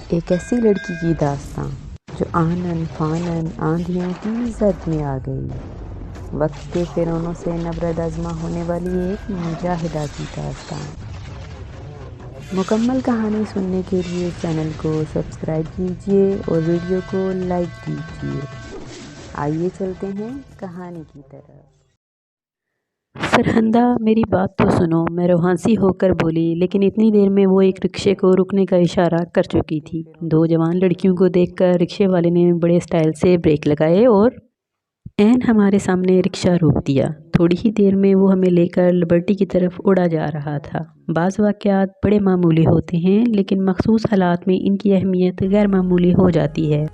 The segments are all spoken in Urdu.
ایک ایسی لڑکی کی داستاں جو آنن فانن آندھیوں کی زد میں آ گئی، وقت کے فرعونوں سے نبرد آزما ہونے والی ایک مجاہدہ کی داستان۔ مکمل کہانی سننے کے لیے چینل کو سبسکرائب کیجیے اور ویڈیو کو لائک کیجیے۔ آئیے چلتے ہیں کہانی کی طرف۔ فرہندہ میری بات تو سنو، میں روحانسی ہو کر بولی، لیکن اتنی دیر میں وہ ایک رکشے کو رکنے کا اشارہ کر چکی تھی۔ دو جوان لڑکیوں کو دیکھ کر رکشے والے نے بڑے سٹائل سے بریک لگائے اور عین ہمارے سامنے رکشہ روک دیا۔ تھوڑی ہی دیر میں وہ ہمیں لے کر لبرٹی کی طرف اڑا جا رہا تھا۔ بعض واقعات بڑے معمولی ہوتے ہیں، لیکن مخصوص حالات میں ان کی اہمیت غیر معمولی ہو جاتی ہے۔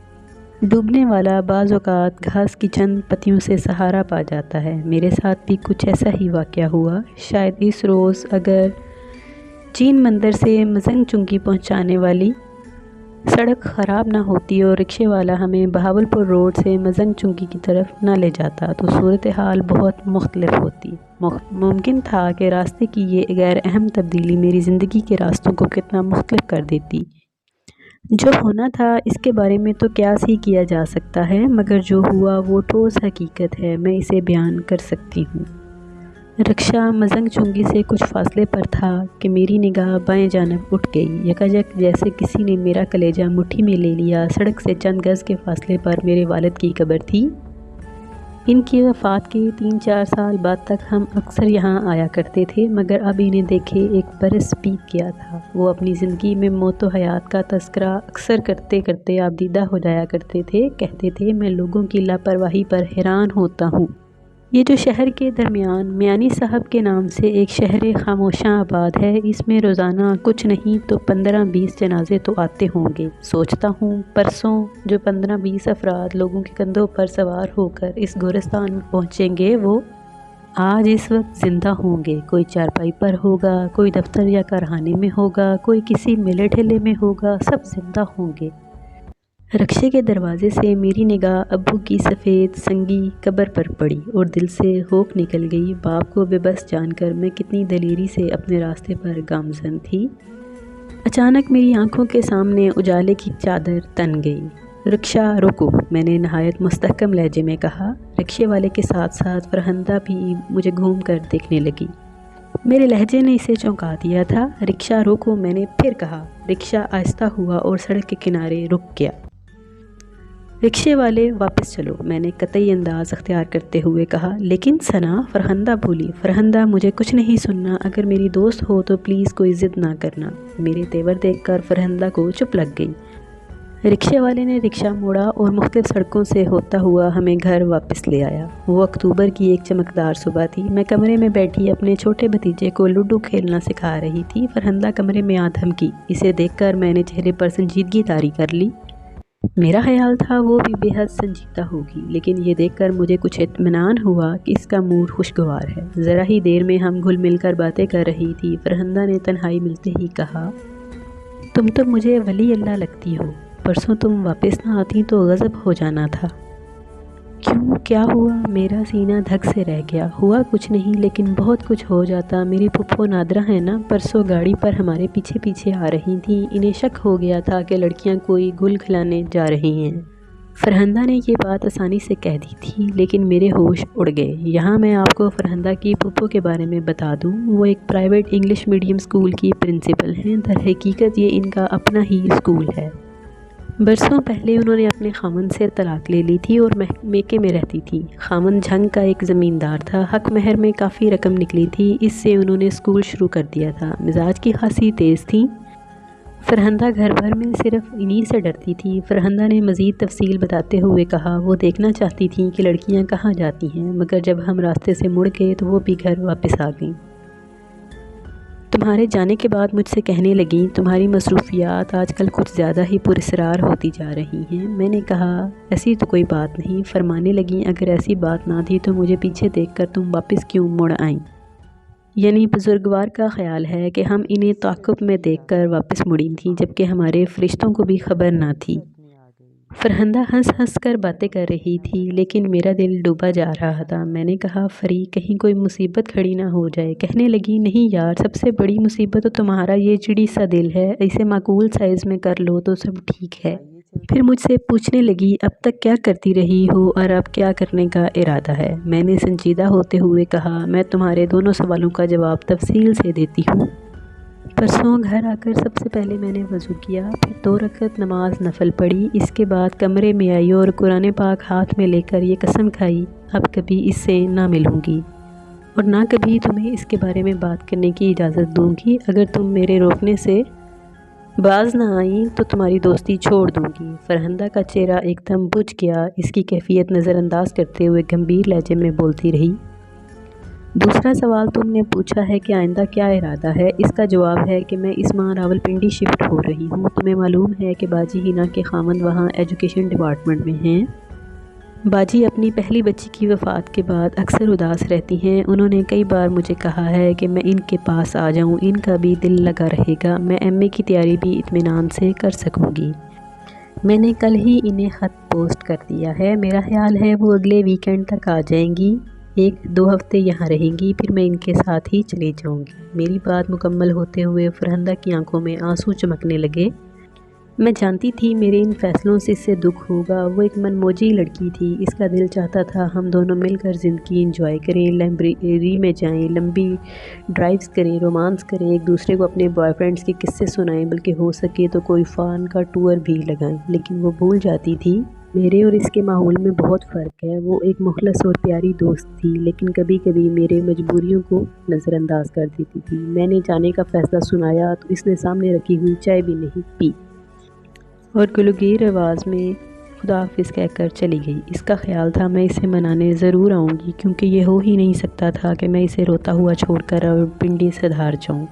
ڈوبنے والا بعض اوقات گھاس کی چند پتیوں سے سہارا پا جاتا ہے۔ میرے ساتھ بھی کچھ ایسا ہی واقعہ ہوا۔ شاید اس روز اگر چین مندر سے مزنگ چنگی پہنچانے والی سڑک خراب نہ ہوتی اور رکشے والا ہمیں بہاولپور روڈ سے مزنگ چنگی کی طرف نہ لے جاتا تو صورتحال بہت مختلف ہوتی۔ ممکن تھا کہ راستے کی یہ غیر اہم تبدیلی میری زندگی کے راستوں کو کتنا مختلف کر دیتی۔ جو ہونا تھا اس کے بارے میں تو قیاس ہی کیا جا سکتا ہے، مگر جو ہوا وہ ٹھوس حقیقت ہے، میں اسے بیان کر سکتی ہوں۔ رکشہ مزنگ چنگی سے کچھ فاصلے پر تھا کہ میری نگاہ بائیں جانب اٹھ گئی۔ یکایک جیسے کسی نے میرا کلیجہ مٹھی میں لے لیا۔ سڑک سے چند گز کے فاصلے پر میرے والد کی قبر تھی۔ ان کی وفات کے 3-4 سال بعد تک ہم اکثر یہاں آیا کرتے تھے، مگر اب انہیں دیکھے ایک برس بیت گیا تھا۔ وہ اپنی زندگی میں موت و حیات کا تذکرہ اکثر کرتے کرتے آبدیدہ ہو جایا کرتے تھے۔ کہتے تھے، میں لوگوں کی لاپرواہی پر حیران ہوتا ہوں۔ یہ جو شہر کے درمیان میانی صاحب کے نام سے ایک شہر خاموشاں آباد ہے، اس میں روزانہ کچھ نہیں تو 15-20 جنازے تو آتے ہوں گے۔ سوچتا ہوں پرسوں جو 15-20 افراد لوگوں کے کندھوں پر سوار ہو کر اس گورستان میں پہنچیں گے، وہ آج اس وقت زندہ ہوں گے۔ کوئی چارپائی پر ہوگا، کوئی دفتر یا کارخانے میں ہوگا، کوئی کسی میلے ٹھیلے میں ہوگا، سب زندہ ہوں گے۔ رکشے کے دروازے سے میری نگاہ ابو کی سفید سنگی قبر پر پڑی اور دل سے ہوک نکل گئی۔ باپ کو بے بس جان کر میں کتنی دلیری سے اپنے راستے پر گامزن تھی۔ اچانک میری آنکھوں کے سامنے اجالے کی چادر تن گئی۔ رکشہ روکو، میں نے نہایت مستحکم لہجے میں کہا۔ رکشے والے کے ساتھ ساتھ فرہندہ بھی مجھے گھوم کر دیکھنے لگی۔ میرے لہجے نے اسے چونکا دیا تھا۔ رکشہ روکو، میں نے پھر کہا۔ رکشہ آہستہ ہوا اور سڑک کے کنارے رک گیا۔ رکشے والے واپس چلو، میں نے قطعی انداز اختیار کرتے ہوئے کہا۔ لیکن ثنا، فرہندہ بولی۔ فرہندہ، مجھے کچھ نہیں سننا، اگر میری دوست ہو تو پلیز کوئی ضد نہ کرنا۔ میرے تیور دیکھ کر فرہندہ کو چپ لگ گئی۔ رکشے والے نے رکشہ موڑا اور مختلف سڑکوں سے ہوتا ہوا ہمیں گھر واپس لے آیا۔ وہ اکتوبر کی ایک چمکدار صبح تھی۔ میں کمرے میں بیٹھی اپنے چھوٹے بھتیجے کو لوڈو کھیلنا سکھا رہی تھی۔ فرہندہ کمرے میں آ دھمکی۔ اسے دیکھ کر میں نے چہرے پر سنجیدگی طاری کر لی۔ میرا خیال تھا وہ بھی بے حد سنجیدہ ہوگی، لیکن یہ دیکھ کر مجھے کچھ اطمینان ہوا کہ اس کا موڈ خوشگوار ہے۔ ذرا ہی دیر میں ہم گھل مل کر باتیں کر رہی تھی۔ فرہندہ نے تنہائی ملتے ہی کہا، تم تو مجھے ولی اللہ لگتی ہو، پرسوں تم واپس نہ آتی تو غضب ہو جانا تھا۔ کیوں، کیا ہوا؟ میرا سینہ دھک سے رہ گیا۔ ہوا کچھ نہیں، لیکن بہت کچھ ہو جاتا۔ میری پھپھو نادرہ ہے نا، پرسوں گاڑی پر ہمارے پیچھے پیچھے آ رہی تھیں۔ انہیں شک ہو گیا تھا کہ لڑکیاں کوئی گل کھلانے جا رہی ہیں۔ فرہندہ نے یہ بات آسانی سے کہہ دی تھی، لیکن میرے ہوش اڑ گئے۔ یہاں میں آپ کو فرہندہ کی پھپھو کے بارے میں بتا دوں، وہ ایک پرائیویٹ انگلش میڈیم اسکول کی پرنسپل ہیں۔ در حقیقت یہ ان کا اپنا ہی اسکول ہے۔ برسوں پہلے انہوں نے اپنے خاوند سے طلاق لے لی تھی اور میکے میں رہتی تھی۔ خاوند جھنگ کا ایک زمیندار تھا۔ حق مہر میں کافی رقم نکلی تھی، اس سے انہوں نے اسکول شروع کر دیا تھا۔ مزاج کی خاصی تیز تھیں۔ فرہندہ گھر بھر میں صرف انہی سے ڈرتی تھی۔ فرہندہ نے مزید تفصیل بتاتے ہوئے کہا، وہ دیکھنا چاہتی تھیں کہ لڑکیاں کہاں جاتی ہیں، مگر جب ہم راستے سے مڑ گئے تو وہ بھی گھر واپس آ گئیں۔ تمہارے جانے کے بعد مجھ سے کہنے لگیں، تمہاری مصروفیات آج کل کچھ زیادہ ہی پراسرار ہوتی جا رہی ہیں۔ میں نے کہا، ایسی تو کوئی بات نہیں۔ فرمانے لگیں، اگر ایسی بات نہ تھی تو مجھے پیچھے دیکھ کر تم واپس کیوں مڑ آئیں؟ یعنی بزرگوار کا خیال ہے کہ ہم انہیں تعاقب میں دیکھ کر واپس مڑی تھیں، جبکہ ہمارے فرشتوں کو بھی خبر نہ تھی۔ فرحندہ ہنس ہنس کر باتیں کر رہی تھی لیکن میرا دل ڈوبا جا رہا تھا۔ میں نے کہا فری کہیں کوئی مصیبت کھڑی نہ ہو جائے۔ کہنے لگی نہیں یار، سب سے بڑی مصیبت تو تمہارا یہ چڑی سا دل ہے، اسے معقول سائز میں کر لو تو سب ٹھیک ہے۔ پھر مجھ سے پوچھنے لگی اب تک کیا کرتی رہی ہو اور اب کیا کرنے کا ارادہ ہے؟ میں نے سنجیدہ ہوتے ہوئے کہا میں تمہارے دونوں سوالوں کا جواب تفصیل سے دیتی ہوں۔ پرسوں گھر آ کر سب سے پہلے میں نے وضو کیا، پھر 2 رکعت نماز نفل پڑھی، اس کے بعد کمرے میں آئی اور قرآن پاک ہاتھ میں لے کر یہ قسم کھائی اب کبھی اس سے نہ ملوں گی اور نہ کبھی تمہیں اس کے بارے میں بات کرنے کی اجازت دوں گی۔ اگر تم میرے روکنے سے باز نہ آئیں تو تمہاری دوستی چھوڑ دوں گی۔ فرحندہ کا چہرہ ایک دم بجھ گیا، اس کی کیفیت نظر انداز کرتے ہوئے گمبھیر لہجے میں بولتی رہی دوسرا سوال تم نے پوچھا ہے کہ آئندہ کیا ارادہ ہے، اس کا جواب ہے کہ میں اس ماہ راولپنڈی شفٹ ہو رہی ہوں۔ تمہیں معلوم ہے کہ باجی ہینا کے خاوند وہاں ایجوکیشن ڈپارٹمنٹ میں ہیں۔ باجی اپنی پہلی بچی کی وفات کے بعد اکثر اداس رہتی ہیں، انہوں نے کئی بار مجھے کہا ہے کہ میں ان کے پاس آ جاؤں، ان کا بھی دل لگا رہے گا، میں ایم اے کی تیاری بھی اطمینان سے کر سکوں گی۔ میں نے کل ہی انہیں خط پوسٹ کر دیا ہے، میرا خیال ہے وہ اگلے ویکنڈ تک آ جائیں گی، 1-2 ہفتے یہاں رہیں گی، پھر میں ان کے ساتھ ہی چلی جاؤں گی۔ میری بات مکمل ہوتے ہوئے فرحندہ کی آنکھوں میں آنسو چمکنے لگے۔ میں جانتی تھی میرے ان فیصلوں سے اسے دکھ ہوگا، وہ ایک من موجی لڑکی تھی، اس کا دل چاہتا تھا ہم دونوں مل کر زندگی انجوائے کریں، لائبریری میں جائیں، لمبی ڈرائیوز کریں، رومانس کریں، ایک دوسرے کو اپنے بوائے فرینڈز کے قصے سنائیں، بلکہ ہو سکے تو کوئی فارن کا ٹور بھی لگائیں۔ لیکن وہ بھول جاتی تھی میرے اور اس کے ماحول میں بہت فرق ہے۔ وہ ایک مخلص اور پیاری دوست تھی لیکن کبھی کبھی میرے مجبوریوں کو نظر انداز کر دیتی تھی۔ میں نے جانے کا فیصلہ سنایا تو اس نے سامنے رکھی ہوئی چائے بھی نہیں پی اور گلوگیر آواز میں خدا حافظ کہہ کر چلی گئی۔ اس کا خیال تھا میں اسے منانے ضرور آؤں گی کیونکہ یہ ہو ہی نہیں سکتا تھا کہ میں اسے روتا ہوا چھوڑ کر راولپنڈی سے دھار جاؤں۔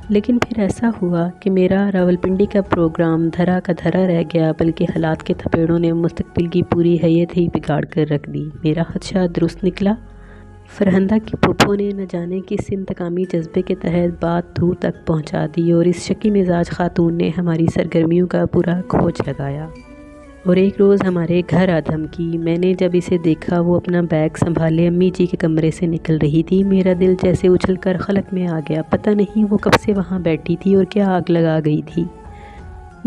لیکن پھر ایسا ہوا کہ میرا راولپنڈی کا پروگرام دھرا کا دھرا رہ گیا، بلکہ حالات کے تھپیڑوں نے مستقبل کی پوری حیت ہی بگاڑ کر رکھ دی۔ میرا خدشہ درست نکلا۔ فرحندہ کی پھوپھو نے نہ جانے کس انتقامی جذبے کے تحت بات دور تک پہنچا دی اور اس شکی مزاج خاتون نے ہماری سرگرمیوں کا پورا کھوج لگایا اور ایک روز ہمارے گھر آ دھمکی۔ میں نے جب اسے دیکھا وہ اپنا بیگ سنبھالے امی جی کے کمرے سے نکل رہی تھی، میرا دل جیسے اچھل کر خلق میں آ گیا۔ پتہ نہیں وہ کب سے وہاں بیٹھی تھی اور کیا آگ لگا گئی تھی۔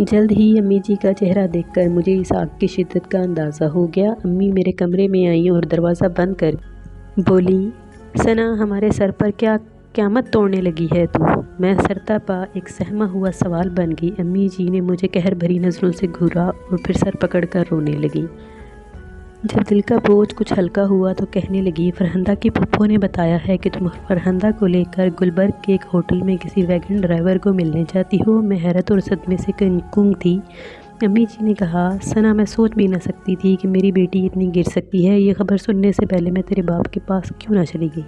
جلد ہی امی جی کا چہرہ دیکھ کر مجھے اس آگ کی شدت کا اندازہ ہو گیا۔ امی میرے کمرے میں آئیں اور دروازہ بند کر بولی ثنا ہمارے سر پر کیا قیامت توڑنے لگی ہے تو؟ میں سرتا پا ایک سہما ہوا سوال بن گئی۔ امی جی نے مجھے قہر بھری نظروں سے گھورا اور پھر سر پکڑ کر رونے لگی۔ جب دل کا بوجھ کچھ ہلکا ہوا تو کہنے لگی فرحندہ کی پھوپھو نے بتایا ہے کہ تم فرحندہ کو لے کر گلبرگ کے ایک ہوٹل میں کسی ویگن ڈرائیور کو ملنے جاتی ہو۔ میں حیرت اور صدمے سے گنگ تھی۔ امی جی نے کہا ثنا میں سوچ بھی نہ سکتی تھی کہ میری بیٹی اتنی گر سکتی ہے، یہ خبر سننے سے پہلے میں تیرے باپ کے پاس کیوں نہ چلی گئی؟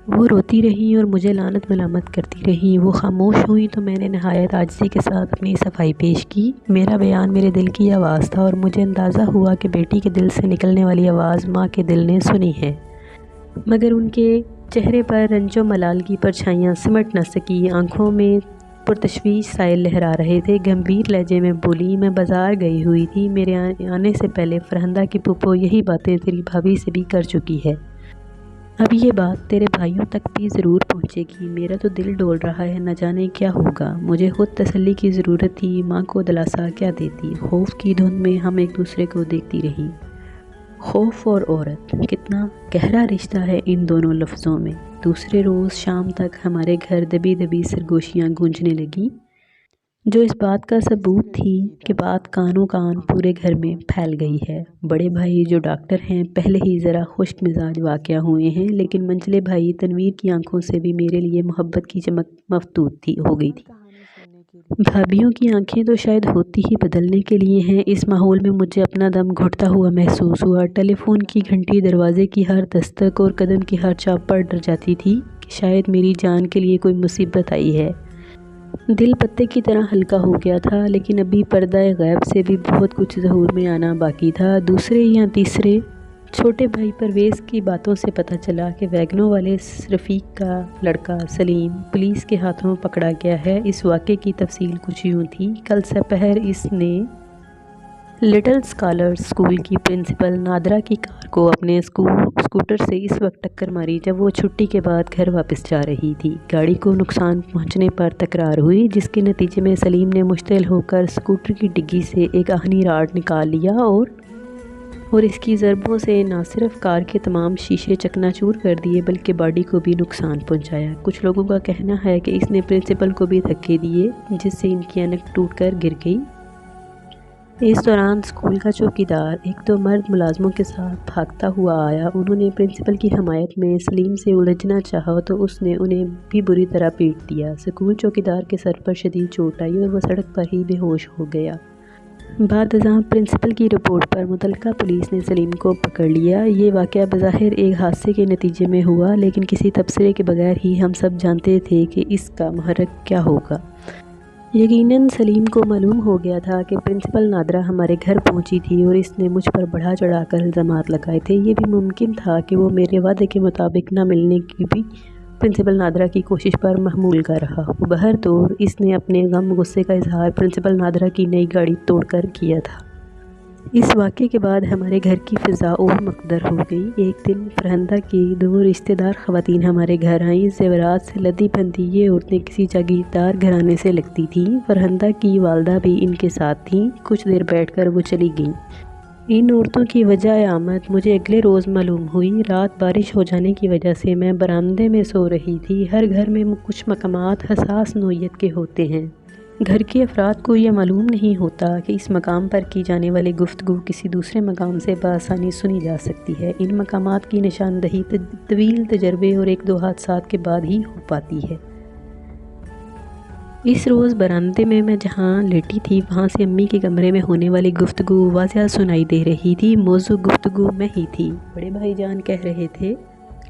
وہ روتی رہی اور مجھے لعنت ملامت کرتی رہی۔ وہ خاموش ہوئی تو میں نے نہایت عاجزی کے ساتھ اپنی صفائی پیش کی۔ میرا بیان میرے دل کی آواز تھا اور مجھے اندازہ ہوا کہ بیٹی کے دل سے نکلنے والی آواز ماں کے دل نے سنی ہے، مگر ان کے چہرے پر رنج و ملال کی پرچھائیاں سمٹ نہ سکی، آنکھوں میں پرتشویش سائل لہرا رہے تھے۔ گمبھیر لہجے میں بولی میں بازار گئی ہوئی تھی، میرے آنے سے پہلے فرحندہ کی پھوپھو یہی باتیں تیری بھابھی سے بھی کر چکی ہے، اب یہ بات تیرے بھائیوں تک بھی ضرور پہنچے گی۔ میرا تو دل ڈول رہا ہے، نہ جانے کیا ہوگا۔ مجھے خود تسلی کی ضرورت تھی، ماں کو دلاسا کیا دیتی۔ خوف کی دھند میں ہم ایک دوسرے کو دیکھتی رہی۔ خوف اور عورت، کتنا گہرا رشتہ ہے ان دونوں لفظوں میں۔ دوسرے روز شام تک ہمارے گھر دبی دبی سرگوشیاں گونجنے لگیں، جو اس بات کا ثبوت تھی کہ بات کانوں کان پورے گھر میں پھیل گئی ہے۔ بڑے بھائی جو ڈاکٹر ہیں پہلے ہی ذرا خشک مزاج واقع ہوئے ہیں، لیکن منجلے بھائی تنویر کی آنکھوں سے بھی میرے لیے محبت کی چمک مفتوح ہو گئی تھی۔ بھابھیوں کی آنکھیں تو شاید ہوتی ہی بدلنے کے لیے ہیں۔ اس ماحول میں مجھے اپنا دم گھٹتا ہوا محسوس ہوا۔ ٹیلی فون کی گھنٹی دروازے کی ہر دستک اور قدم کی ہر چاپ پر ڈر جاتی تھی کہ شاید میری جان کے لیے کوئی مصیبت آئی ہے۔ دل پتے کی طرح ہلکا ہو گیا تھا، لیکن ابھی پردہ غیب سے بھی بہت کچھ ظہور میں آنا باقی تھا۔ دوسرے یا تیسرے چھوٹے بھائی پرویز کی باتوں سے پتہ چلا کہ ویگنوں والے رفیق کا لڑکا سلیم پولیس کے ہاتھوں پکڑا گیا ہے۔ اس واقعے کی تفصیل کچھ یوں تھی۔ کل سپہر اس نے لٹل اسکالر اسکول کی پرنسپل نادرہ کی کار کو اپنے اسکوٹر سے اس وقت ٹکر ماری جب وہ چھٹی کے بعد گھر واپس جا رہی تھی۔ گاڑی کو نقصان پہنچنے پر تکرار ہوئی، جس کے نتیجے میں سلیم نے مشتعل ہو کر اسکوٹر کی ڈگی سے ایک آہنی راڈ نکال لیا اور اس کی ضربوں سے نہ صرف کار کے تمام شیشے چکنا چور کر دیے بلکہ باڈی کو بھی نقصان پہنچایا۔ کچھ لوگوں کا کہنا ہے کہ اس نے پرنسپل کو بھی دھکے دیے، جس سے ان کی اینک ٹوٹ کر گر گئی۔ اس دوران اسکول کا چوکیدار ایک دو مرد ملازموں کے ساتھ بھاگتا ہوا آیا۔ انہوں نے پرنسپل کی حمایت میں سلیم سے الجھنا چاہا تو اس نے انہیں بھی بری طرح پیٹ دیا۔ اسکول چوکیدار کے سر پر شدید چوٹ آئی اور وہ سڑک پر ہی بے ہوش ہو گیا۔ بعد ازاں پرنسپل کی رپورٹ پر متعلقہ پولیس نے سلیم کو پکڑ لیا۔ یہ واقعہ بظاہر ایک حادثے کے نتیجے میں ہوا، لیکن کسی تبصرے کے بغیر ہی ہم سب جانتے تھے کہ اس کا محرک کیا ہوگا۔ یقیناً سلیم کو معلوم ہو گیا تھا کہ پرنسپل نادرہ ہمارے گھر پہنچی تھی اور اس نے مجھ پر بڑھا چڑھا کر الزامات لگائے تھے۔ یہ بھی ممکن تھا کہ وہ میرے وعدے کے مطابق نہ ملنے کی بھی پرنسپل نادرہ کی کوشش پر محمول کر رہا ہو۔ بہرطور اس نے اپنے غم غصے کا اظہار پرنسپل نادرہ کی نئی گاڑی توڑ کر کیا تھا۔ اس واقعے کے بعد ہمارے گھر کی فضا اور مقدر ہو گئی۔ ایک دن فرہندہ کی دو رشتہ دار خواتین ہمارے گھر آئیں، زیورات سے لدی بندی یہ عورتیں کسی جاگیردار گھرانے سے لگتی تھیں۔ فرہندہ کی والدہ بھی ان کے ساتھ تھیں۔ کچھ دیر بیٹھ کر وہ چلی گئیں۔ ان عورتوں کی وجہ آمد مجھے اگلے روز معلوم ہوئی۔ رات بارش ہو جانے کی وجہ سے میں برآمدے میں سو رہی تھی۔ ہر گھر میں کچھ مقامات حساس نوعیت کے ہوتے ہیں۔ گھر کے افراد کو یہ معلوم نہیں ہوتا کہ اس مقام پر کی جانے والی گفتگو کسی دوسرے مقام سے بآسانی سنی جا سکتی ہے۔ ان مقامات کی نشاندہی طویل تجربے اور ایک دو حادثات کے بعد ہی ہو پاتی ہے۔ اس روز برآمدے میں جہاں لیٹی تھی وہاں سے امی کے کمرے میں ہونے والی گفتگو واضح سنائی دے رہی تھی۔ موضوع گفتگو میں ہی تھی۔ بڑے بھائی جان کہہ رہے تھے،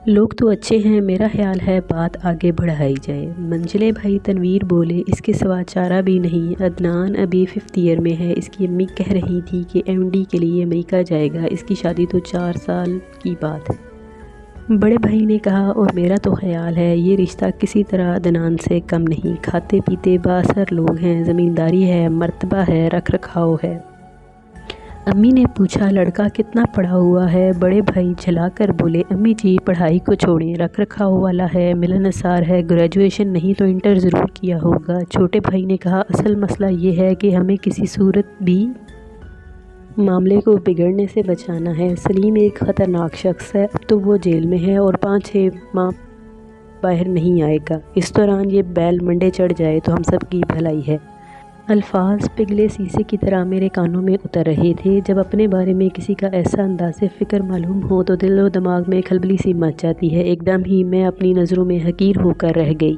لوگ تو اچھے ہیں، میرا خیال ہے بات آگے بڑھائی جائے۔ منجلے بھائی تنویر بولے، اس کے سوا چارہ بھی نہیں۔ عدنان ابھی 5th ایئر میں ہے۔ اس کی امی کہہ رہی تھی کہ MD کے لیے امریکہ جائے گا، اس کی شادی تو 4 سال کی بات ہے۔ بڑے بھائی نے کہا، اور میرا تو خیال ہے یہ رشتہ کسی طرح عدنان سے کم نہیں۔ کھاتے پیتے بااثر لوگ ہیں، زمینداری ہے، مرتبہ ہے، رکھ رکھاؤ ہے۔ امی نے پوچھا، لڑکا کتنا پڑھا ہوا ہے؟ بڑے بھائی جھلا کر بولے، امی جی پڑھائی کو چھوڑیں، رکھ رکھاؤ والا ہے، ملنسار ہے، گریجویشن نہیں تو انٹر ضرور کیا ہوگا۔ چھوٹے بھائی نے کہا، اصل مسئلہ یہ ہے کہ ہمیں کسی صورت بھی معاملے کو بگڑنے سے بچانا ہے۔ سلیم ایک خطرناک شخص ہے، اب تو وہ جیل میں ہے اور 5-6 ماہ باہر نہیں آئے گا۔ اس دوران یہ بیل منڈے چڑھ جائے تو ہم سب کی بھلائی ہے۔ الفاظ پگھلے سیسے کی طرح میرے کانوں میں اتر رہے تھے۔ جب اپنے بارے میں کسی کا ایسا انداز فکر معلوم ہو تو دل و دماغ میں کھلبلی سی مچ جاتی ہے۔ ایک دم ہی میں اپنی نظروں میں حقیر ہو کر رہ گئی۔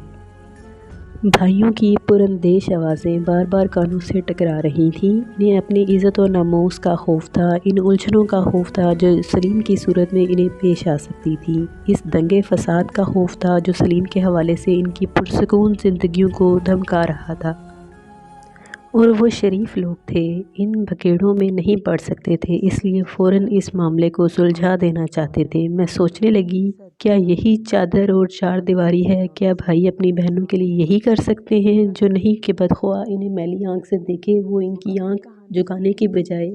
بھائیوں کی پراندیش آوازیں بار بار کانوں سے ٹکرا رہی تھیں۔ انہیں اپنی عزت و ناموس کا خوف تھا، ان الجھنوں کا خوف تھا جو سلیم کی صورت میں انہیں پیش آ سکتی تھیں، اس دنگے فساد کا خوف تھا جو سلیم کے حوالے سے ان کی پرسکون زندگیوں کو دھمکا رہا تھا۔ اور وہ شریف لوگ تھے، ان بھکیڑوں میں نہیں پڑ سکتے تھے، اس لیے فوراً اس معاملے کو سلجھا دینا چاہتے تھے۔ میں سوچنے لگی، کیا یہی چادر اور 4 دیواری ہے؟ کیا بھائی اپنی بہنوں کے لیے یہی کر سکتے ہیں؟ جو نہیں کہ بدخواہ انہیں میلی آنکھ سے دیکھے، وہ ان کی آنکھ جھکانے کی بجائے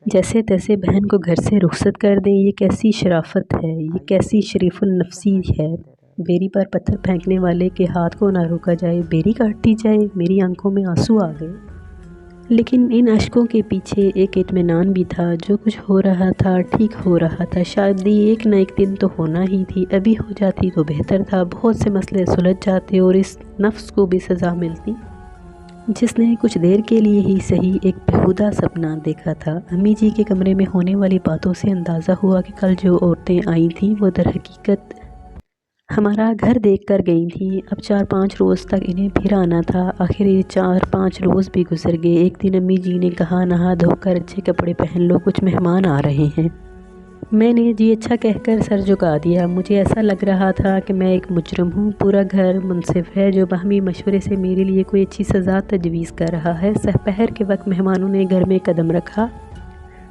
جیسے تیسے بہن کو گھر سے رخصت کر دیں۔ یہ کیسی شرافت ہے، یہ کیسی شریف النفسی ہے۔ بیری پر پتھر پھینکنے والے کے ہاتھ کو نہ روکا جائے، بیری کاٹ دی جائے۔ میری آنکھوں میں آنسو آ گئے، لیکن ان اشکوں کے پیچھے ایک اطمینان بھی تھا۔ جو کچھ ہو رہا تھا ٹھیک ہو رہا تھا، شادی ایک نہ ایک دن تو ہونا ہی تھی، ابھی ہو جاتی تو بہتر تھا، بہت سے مسئلے سلجھ جاتے اور اس نفس کو بھی سزا ملتی جس نے کچھ دیر کے لیے ہی صحیح ایک بیہودہ سپنا دیکھا تھا۔ امی جی کے کمرے میں ہونے والی باتوں سے اندازہ ہوا کہ کل جو عورتیں آئی تھیں وہ در حقیقت ہمارا گھر دیکھ کر گئی تھیں۔ اب 4-5 روز تک انہیں پھر آنا تھا۔ آخر یہ 4-5 روز بھی گزر گئے۔ ایک دن امی جی نے کہا، نہا دھو کر اچھے کپڑے پہن لو، کچھ مہمان آ رہے ہیں۔ میں نے جی اچھا کہہ کر سر جھکا دیا۔ مجھے ایسا لگ رہا تھا کہ میں ایک مجرم ہوں، پورا گھر منصف ہے جو باہمی مشورے سے میرے لیے کوئی اچھی سزا تجویز کر رہا ہے۔ سحر کے وقت مہمانوں نے گھر میں قدم رکھا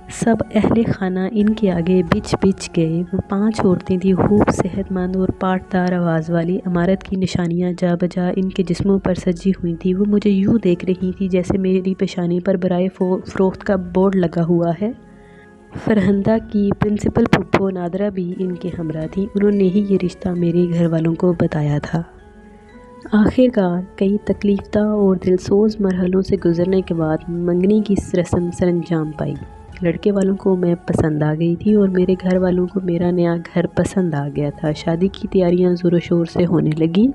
سب اہل خانہ ان کے آگے بچ بچ گئے۔ وہ 5 عورتیں تھیں، خوب صحت مند اور پاٹدار آواز والی، عمارت کی نشانیاں جا بجا ان کے جسموں پر سجی ہوئی تھیں۔ وہ مجھے یوں دیکھ رہی تھی جیسے میری پیشانی پر برائے فروخت کا بورڈ لگا ہوا ہے۔ فرہندہ کی پرنسپل پھپھو نادرہ بھی ان کے ہمراہ تھیں۔ انہوں نے ہی یہ رشتہ میرے گھر والوں کو بتایا تھا۔ آخر کار کئی تکلیف دہ اور دلسوز مرحلوں سے گزرنے کے بعد منگنی کی رسم سرانجام پائی۔ لڑکے والوں کو میں پسند آ گئی تھی اور میرے گھر والوں کو میرا نیا گھر پسند آ گیا تھا۔ شادی کی تیاریاں زور و شور سے ہونے لگیں۔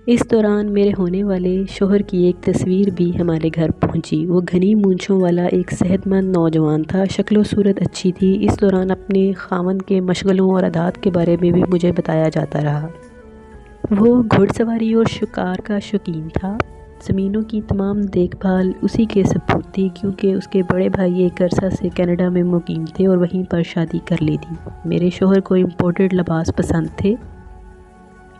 اس دوران میرے ہونے والے شوہر کی ایک تصویر بھی ہمارے گھر پہنچی۔ وہ گھنی مونچھوں والا ایک صحت مند نوجوان تھا، شکل و صورت اچھی تھی۔ اس دوران اپنے خاوند کے مشغلوں اور عادات کے بارے میں بھی مجھے بتایا جاتا رہا۔ وہ گھڑ سواری اور شکار کا شوقین تھا۔ زمینوں کی تمام دیکھ بھال اسی کے سپرد تھی، کیونکہ اس کے بڑے بھائی ایک عرصہ سے کینیڈا میں مقیم تھے اور وہیں پر شادی کر لی تھی۔ میرے شوہر کو امپورٹڈ لباس پسند تھے۔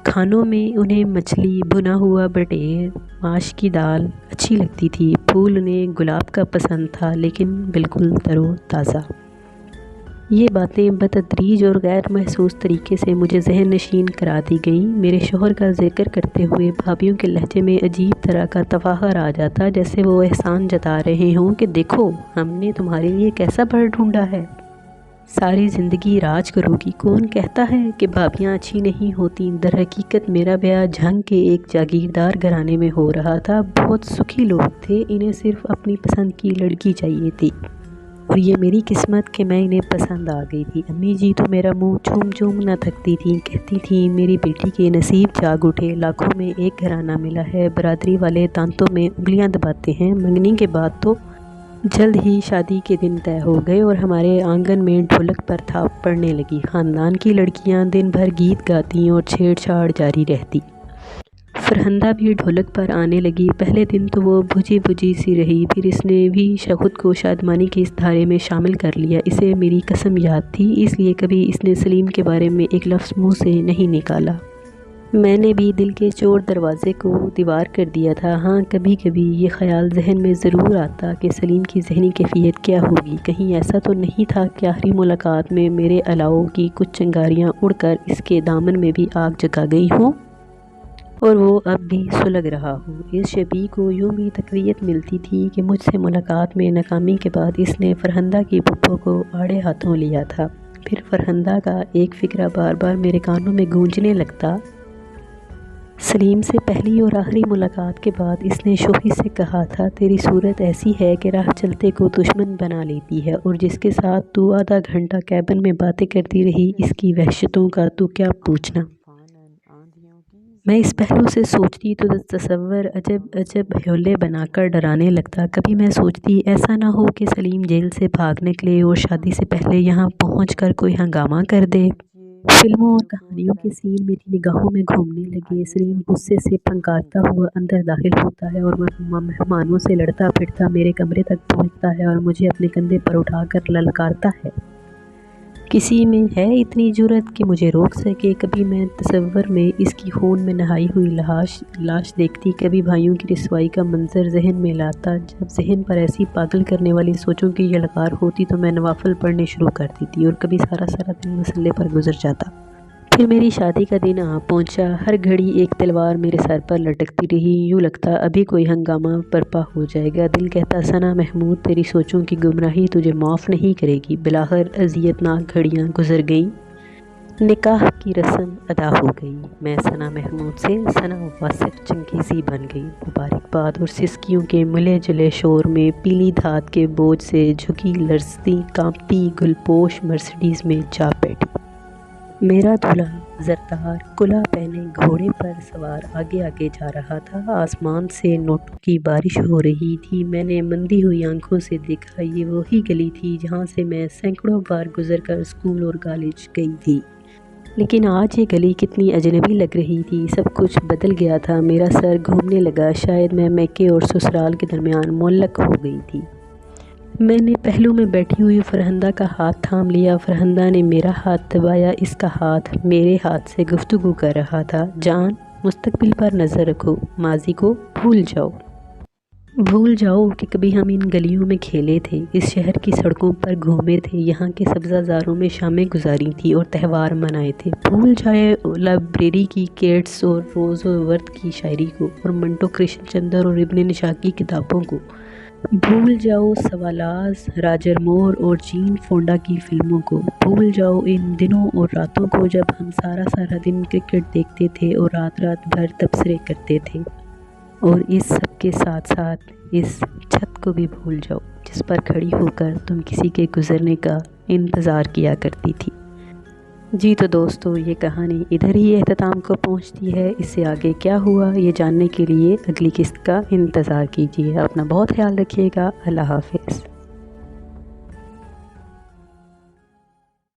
کھانوں میں انہیں مچھلی، بھنا ہوا بٹیر، ماش کی دال اچھی لگتی تھی۔ پھول انہیں گلاب کا پسند تھا، لیکن بالکل تر و تازہ۔ یہ باتیں بتدریج اور غیر محسوس طریقے سے مجھے ذہن نشین کرا دی گئیں۔ میرے شوہر کا ذکر کرتے ہوئے بھابھیوں کے لہجے میں عجیب طرح کا تفاخر آ جاتا، جیسے وہ احسان جتا رہے ہوں کہ دیکھو ہم نے تمہارے لیے کیسا بر ڈھونڈا ہے، ساری زندگی راج کرو گی۔ کون کہتا ہے کہ بھابھیاں اچھی نہیں ہوتیں؟ در حقیقت میرا بیاہ جھنگ کے ایک جاگیردار گھرانے میں ہو رہا تھا۔ بہت سکھی لوگ تھے، انہیں صرف اپنی پسند کی لڑکی چاہیے تھی، اور یہ میری قسمت کہ میں انہیں پسند آ گئی تھی۔ امی جی تو میرا منہ چوم چوم نہ تھکتی تھیں، کہتی تھیں میری بیٹی کے نصیب جاگ اٹھے، لاکھوں میں ایک گھرانہ ملا ہے۔ برادری والے دانتوں میں انگلیاں دباتے ہیں۔ منگنی کے بعد تو جلد ہی شادی کے دن طے ہو گئے اور ہمارے آنگن میں ڈھولک پر تھاپ پڑنے لگی۔ خاندان کی لڑکیاں دن بھر گیت گاتیں اور چھیڑ چھاڑ جاری رہتی۔ فرہندہ بھی ڈھولک پر آنے لگی۔ پہلے دن تو وہ بجھی بجھی سی رہی، پھر اس نے بھی خود کو شادمانی کے اس دھارے میں شامل کر لیا۔ اسے میری قسم یاد تھی، اس لیے کبھی اس نے سلیم کے بارے میں ایک لفظ منہ سے نہیں نکالا۔ میں نے بھی دل کے چور دروازے کو دیوار کر دیا تھا۔ ہاں کبھی کبھی یہ خیال ذہن میں ضرور آتا کہ سلیم کی ذہنی کیفیت کیا ہوگی، کہیں ایسا تو نہیں تھا کہ آخری ملاقات میں میرے الاؤ کی کچھ چنگاریاں اڑ کر اس کے دامن میں بھی آگ جگا گئی ہوں اور وہ اب بھی سلگ رہا ہو۔ اس شبیہ کو یوں بھی تقویت ملتی تھی کہ مجھ سے ملاقات میں ناکامی کے بعد اس نے فرہندہ کی پھپھو کو آڑے ہاتھوں لیا تھا۔ پھر فرہندہ کا ایک فقرہ بار بار میرے کانوں میں گونجنے لگتا۔ سلیم سے پہلی اور آخری ملاقات کے بعد اس نے شوخی سے کہا تھا، تیری صورت ایسی ہے کہ راہ چلتے کو دشمن بنا لیتی ہے، اور جس کے ساتھ تو آدھا گھنٹہ کیبن میں باتیں کرتی رہی، اس کی وحشتوں کا تو کیا پوچھنا۔ میں اس پہلو سے سوچتی تو تصور عجب عجب حیلے بنا کر ڈرانے لگتا۔ کبھی میں سوچتی ایسا نہ ہو کہ سلیم جیل سے بھاگ نکلے اور شادی سے پہلے یہاں پہنچ کر کوئی ہنگامہ کر دے۔ فلموں اور کہانیوں کے سین میری نگاہوں میں گھومنے لگے۔ سلیم غصے سے پھنکارتا ہوا اندر داخل ہوتا ہے اور مہمانوں سے لڑتا پھرتا میرے کمرے تک پہنچتا ہے اور مجھے اپنے کندھے پر اٹھا کر للکارتا ہے۔ کسی میں ہے اتنی جرأت کہ مجھے روک سکے؟ کبھی میں تصور میں اس کی خون میں نہائی ہوئی لاش دیکھتی، کبھی بھائیوں کی رسوائی کا منظر ذہن میں لاتا۔ جب ذہن پر ایسی پاگل کرنے والی سوچوں کی یلغار ہوتی تو میں نوافل پڑھنے شروع کر دیتی، اور کبھی سارا دن مسلے پر گزر جاتا۔ پھر میری شادی کا دن آ پہنچا۔ ہر گھڑی ایک تلوار میرے سر پر لٹکتی رہی، یوں لگتا ابھی کوئی ہنگامہ برپا ہو جائے گا۔ دل کہتا ثنا محمود تیری سوچوں کی گمراہی تجھے معاف نہیں کرے گی۔ بالآخر اذیت ناک گھڑیاں گزر گئیں، نکاح کی رسم ادا ہو گئی۔ میں ثنا محمود سے ثنا واصف چنگیزی بن گئی۔ مبارکباد اور سسکیوں کے ملے جلے شور میں پیلی دھات کے بوجھ سے جھکی لرزتی کانپتی گلپوش مرسڈیز میں جا بیٹھی۔ میرا دولہا زردار کلہ پہنے گھوڑے پر سوار آگے آگے جا رہا تھا۔ آسمان سے نوٹوں کی بارش ہو رہی تھی۔ میں نے مندی ہوئی آنکھوں سے دیکھا، یہ وہی گلی تھی جہاں سے میں سینکڑوں بار گزر کر اسکول اور کالج گئی تھی، لیکن آج یہ گلی کتنی اجنبی لگ رہی تھی۔ سب کچھ بدل گیا تھا۔ میرا سر گھومنے لگا، شاید میں میکے اور سسرال کے درمیان معلق ہو گئی تھی۔ میں نے پہلو میں بیٹھی ہوئی فرہندہ کا ہاتھ تھام لیا۔ فرہندہ نے میرا ہاتھ دبایا، اس کا ہاتھ میرے ہاتھ سے گفتگو کر رہا تھا۔ جان، مستقبل پر نظر رکھو، ماضی کو بھول جاؤ۔ بھول جاؤ کہ کبھی ہم ان گلیوں میں کھیلے تھے، اس شہر کی سڑکوں پر گھومے تھے، یہاں کے سبزہ زاروں میں شامیں گزاری تھی اور تہوار منائے تھے۔ بھول جائے لائبریری کی کیٹس اور روز ورتھ کی شاعری کو، اور منٹو کرشن چندر اور ابن نشا کی کتابوں کو۔ بھول جاؤ سوالاز، راجر مور اور جین فونڈا کی فلموں کو۔ بھول جاؤ ان دنوں اور راتوں کو جب ہم سارا دن کرکٹ دیکھتے تھے اور رات بھر تبصرے کرتے تھے۔ اور اس سب کے ساتھ اس چھت کو بھی بھول جاؤ جس پر کھڑی ہو کر تم کسی کے گزرنے کا انتظار کیا کرتی تھی۔ جی تو دوستو، یہ کہانی ادھر ہی اختتام کو پہنچتی ہے۔ اس سے آگے کیا ہوا یہ جاننے کے لیے اگلی قسط کا انتظار کیجیے۔ اپنا بہت خیال رکھیے گا۔ اللہ حافظ۔